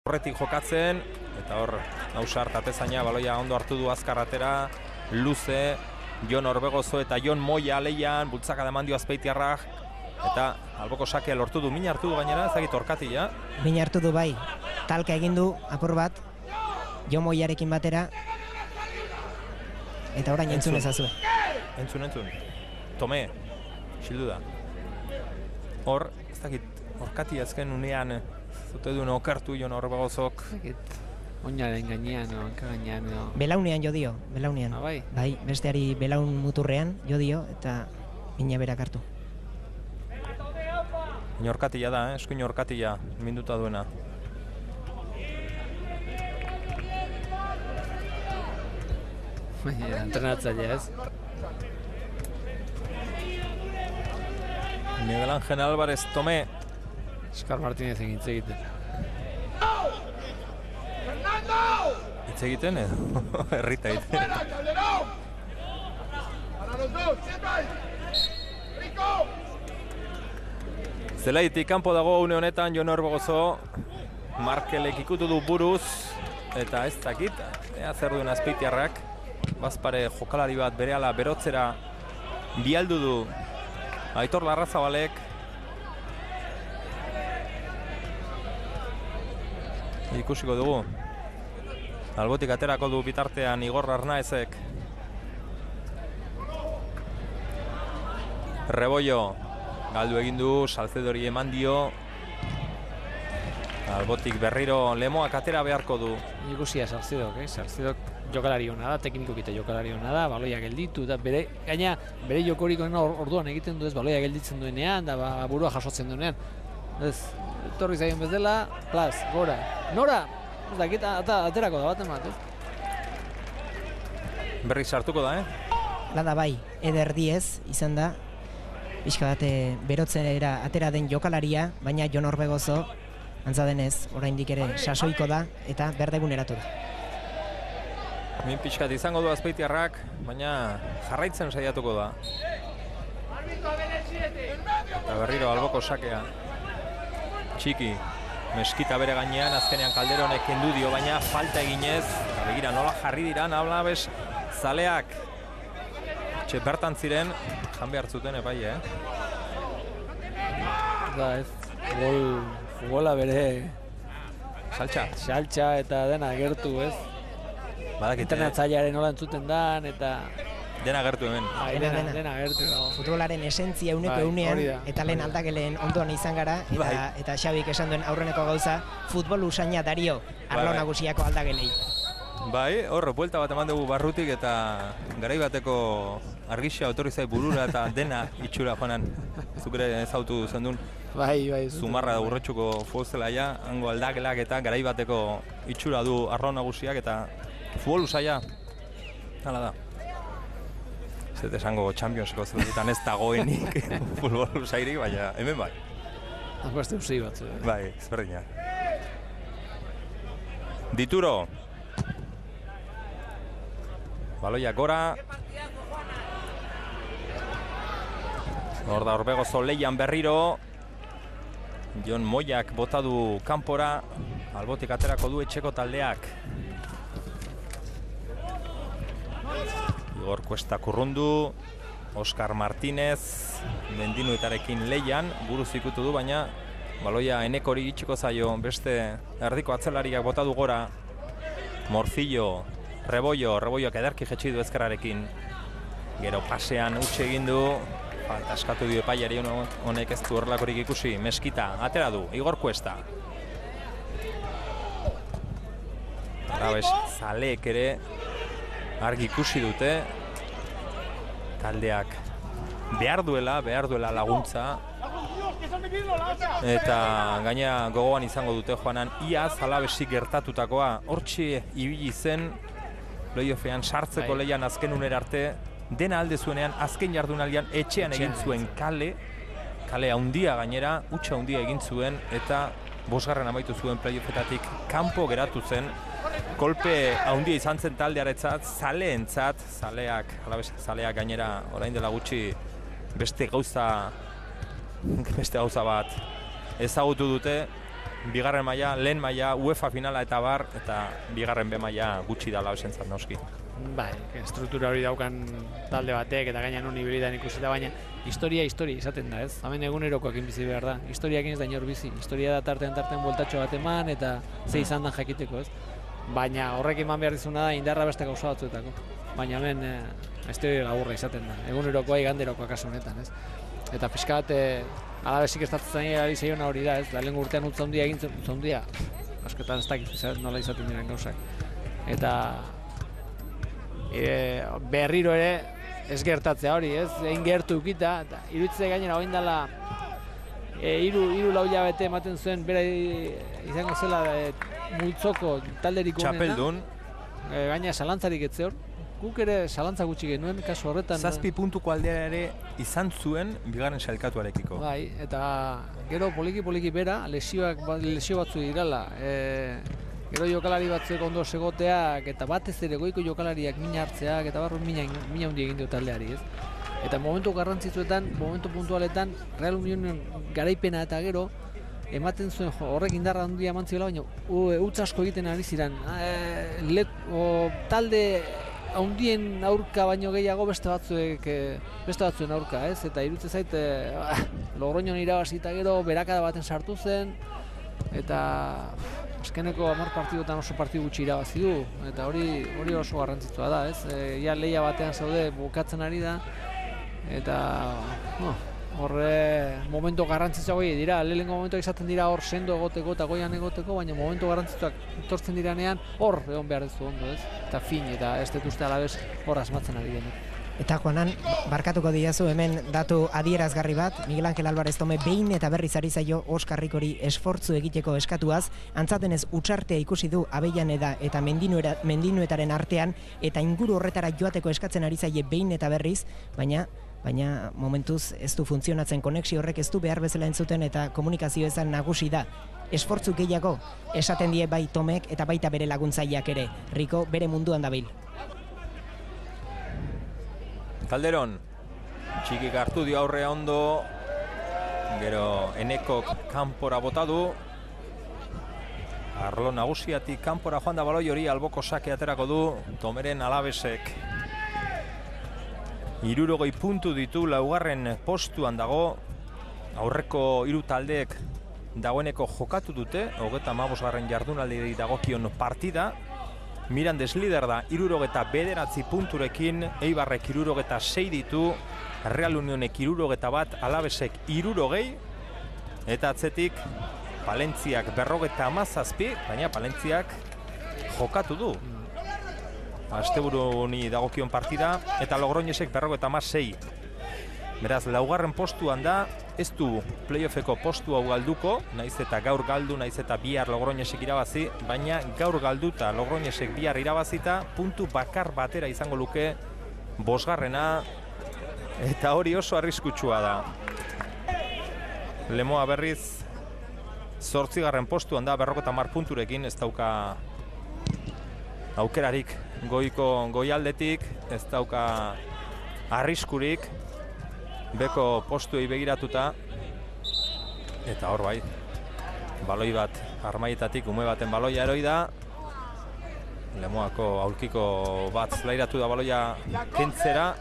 horretik jokatzen, eta hor Nausart atezaina baloia ondo hartu du azkar atera, luze, Jon Orbegozo eta Jon Moya aleian, bultzaka da mandio Azpeitiarrak, eta alboko sakea lortu du, min hartu du gainera, ezagit orkatila. Min hartu du bai, talka egin du apur bat, Jon Moyarekin batera, eta orain entzun ezazue. Entzun. Tome, xildu da. Hor, ez dakit, orkati azken unean, zute duen okertu Jon Orbegozok. Oinaren gainean, hanka gainean. Belaunean jo dio, belaunean. Bai? Bai, besteari belaun muturrean jo dio, eta mina berak hartu. Orkatila da, eskuin orkatila, minduta duena. Entrenatzailea ez? Miguel Ángel Álvarez, Tome. Oscar Martínez egin egiten. Hitz egiten edo? Errita egiten. Zelaitik kanpo dago une honetan Jon Orbegozo. Markelek ikutu du buruz. Eta ez dakit, ea zer duen Azpeitiarrak. Bazpare jokalari bat berehala berotzera bialdu du Aitor Larrazabalek. Ikusiko dugu. Albotik aterako du bitartean Igor Arnaezek. Rebollo galdu egin du, Salcedori eman dio. Albotik berriro Lemoak atera beharko du. Ikusia Salcedok, Salcedok jokalari hona da, teknikokite jokalari hona da, baloia gelditu, eta bere jokoriko orduan egiten du ez, baloia gelditzen duenean, da burua jasotzen duenean. Ez, etorri zaien bezala, plaz, gora, nora! Ez dakit, aterako da baten bat, Berri sartuko da, Lada bai, Eder Diez izan da, pixka bat berotzera atera den jokalaria, baina Jon Orbegozo, antza denez, oraindik ere sasoiko da, eta berdeguneratu da. Min pixkat izango du Azpeitiarrak, baina jarraitzen saiatuko da. Eta berriro alboko sakea. Txiki, Meskita bere gainean, azkenean Calderonek kendu dio, baina falta eginez. Begira, nola jarri dira Nablabes zaleak. Bertan ziren, jan behar zuten epai, Da ez, futbola bere... Saltxa eta dena gertu, ez? Entrenatzailearen nola entzuten dan, eta... Dena gertu hemen. Dena gertu. Futbolaren esentzia euneko eunean, eta lehen aldakeleen ondoan izan gara, eta Xabik esan duen aurreneko gauza, futbol usaina Dario, arlo nagusiako aldakelei. Bai, hor, buelta bat eman dugu barrutik, eta garaibateko argixia otorri zai burura eta dena itxura joanan. Zuk ere ezautu zendun. Bai. Zumarra da urretxuko futbolaia, hango aldakelak eta garaibateko itxura du arlo nagusiak, eta futbol usaia, hala da. Ez esango Championseko zeudetan ez dagoenik futbol usairik, baina hemen bai. Beste usai batzu. Bai, ezberdina. Dituro. Baloia gora. Hor da Orbegozo leian berriro. Jon Moyak bota du kanpora. Albotik aterako du etxeko taldeak. Igor Cuesta kurrundu, Oscar Martínez Mendinuetarekin leian, buruz ikutu du, baina baloia Enekori itxiko zaio, beste erdiko atzelariak bota du gora. Morcillo, Rebolloak ederki jetxi du ezkerrarekin. Gero pasean utxe egin du, falta eskatu dio epaiari honek ez du horrelakorik ikusi. Meskita, atera du, Igor Cuesta. Arabes, zaleek ere argi ikusi dute taldeak behar duela laguntza, eta gaina gogoan izango dute joanan iaz Alavesik gertatutakoa. Hortxe ibili zen playoffean sartzeko leian azken unera arte, dena alde zuenean azken jardunaldian etxean egin zuen kale handia gainera, hutsa handia egin zuen, eta 5. amaitu zuen playoffetatik kanpo geratu zen. Kolpe handia izan zen taldearetzat, zaleak gainera orain dela gutxi beste gauza bat ezagutu dute, bigarren maila, lehen maila, UEFA finala eta bar, eta bigarren B maila gutxi dala esentzat noski. Bai, struktura hori daukan talde batek eta gainan honi bilidan ikusita, baina historia izaten da, ez? Hemen egunerokoak bizi behar da. Historiakin ez da inor bizi. Historia da tartean bueltatxo bat eman eta ze izan da jakiteko, ez? Baina horrek eman behar dizuna da indarra beste gauza batzuetako. Baina hemen historia laburra izaten da. Egunerokoa iganderokoa kasu honetan, ez? Eta pixka bat Alabesik estatzen ari zeiona hori da, ez? Da lehen urtean utza handia egin utza handia. Askotan ez dakit nola izaten diren gauzak. Eta berriro ere ez gertatzea hori, ez? Egin gertu ukita, eta iruditzea gainera hori dela hiru lau hilabete ematen zuen bera izango zela multzoko talderik onena. Txapeldun. Gaina salantzarik etze hor. Guk ere salantza gutxi genuen kasu horretan. 7 puntuko aldea ere izan zuen bigarren sailkatuarekiko. Bai, eta gero poliki bera lesio batzu dirala. Gero jokalari batzuek ondo segoteak eta batez ere goiko jokalariak mina hartzeak eta barru mina handi egin dio taldeari, ez? Eta momentu garrantzitsuetan, momentu puntualetan Real Unionen garaipena eta gero ematen zuen horrek indarra handia eman ziola, baina utz asko egiten ari ziren. Talde handien aurka baino gehiago beste batzuen aurka, ez? Eta iruditzen zait Logroñon irabazi eta gero berakada baten sartu zen eta azkeneko 10 partiduetan oso partidu gutxi irabazi du eta hori oso garrantzitsua da, ez? Ja leia batean zaude bukatzen ari da eta horre momentu garrantzitsuak dira, lehenengo momentuak izaten dira hor sendo egoteko eta goian egoteko, baina momentu garrantzitsuak etortzen diranean hor egon behar duzu ondo, ez? Eta fin, eta ez dut uste Alabes hor asmatzen ari denik. Eta Juanan, barkatuko diazu hemen datu adierazgarri bat, Miguel Ángel Álvarez Tome behin eta berriz ari zaio Oskarrik hori esfortzu egiteko eskatuaz, antzatenez utxartea ikusi du Abellaneda eta Mendinuetaren artean, eta inguru horretara joateko eskatzen ari zaie behin eta berriz, baina momentuz ez du funtzionatzen, konexio horrek ez du behar bezala entzuten eta komunikazio ezan nagusi da. Esfortzu gehiago esaten die bai Tomek eta baita bere laguntzaileak ere. Rico bere munduan dabil. Calderon, txikik hartu dio aurrea ondo, gero Enekok kanpora bota du. Arlo nagusiatik kanpora joan da baloi hori alboko sake aterako du Tomeren Alabesek. 60 puntu ditu, laugarren postuan dago, aurreko 3 taldeek dagoeneko jokatu dute, 35. jardunaldi dagokion partida. Mirandes lider da, 69 punturekin, Eibarrek 66 ditu, Real Unionek 61, Alabesek 60, eta atzetik Palentziak 57, baina Palentziak jokatu du. Asteburu honi dagokion partida, eta Logroñesek 56. Beraz, laugarren postuan da, ez du playoffeko postu hau galduko, naiz eta gaur galdu, naiz eta bihar Logroñesek irabazi, baina gaur galduta Logroñesek bihar irabazita, puntu bakar batera izango luke 5. Eta hori oso arriskutsua da. Lemoa berriz 8. postuan da, 50 punturekin, ez dauka aukerarik goialdetik, ez dauka arriskurik, beko postuei begiratuta, eta hor bai, baloi bat armaietatik, ume baten baloia eroi da, Lemoako aulkiko bat zelairatu da baloia kentzera.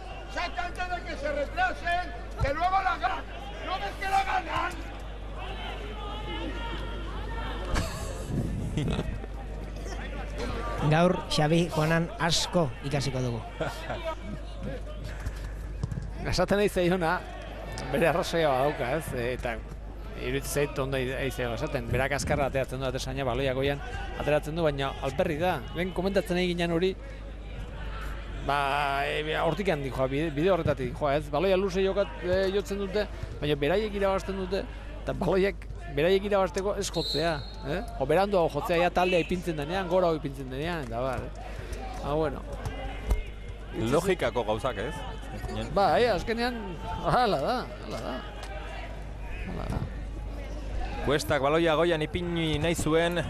Gaur, Xabi, Juanan asko ikasiko dugu. Esaten nahi zeiona, bere arrazoia badauka, ez? Eta iruditzen zait ondo aizea esaten, berak azkarra ateratzen du atesaina, baloia goian ateratzen du, baina alperri da. Lehen komentatzen nahi ginen hori, hortik handik joa, bide horretatik joa, ez? Baloia luze jotzen dute, baina beraiek irabazten dute, eta baloiak beraiek irabazteko ez jotzea, o berandu hau jotzea, ja taldea ipintzen denean, gora hau ipintzen denean, eta bueno. Logikako gauzak, ez? Azkenean, hala da. Kuestak baloia goian ipini nahi zuen,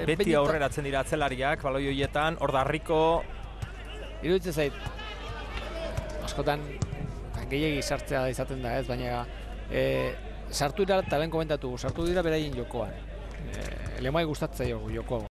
beti aurreratzen dira atzelariak, baloi horietan, hor da Rico. Iruditzen zait, askotan gehiegi sartzea izaten da, ez? Baina sartu dira, eta lehen komentatu, sartu dira beraien jokoan. Lemai gustatzen zaio joko.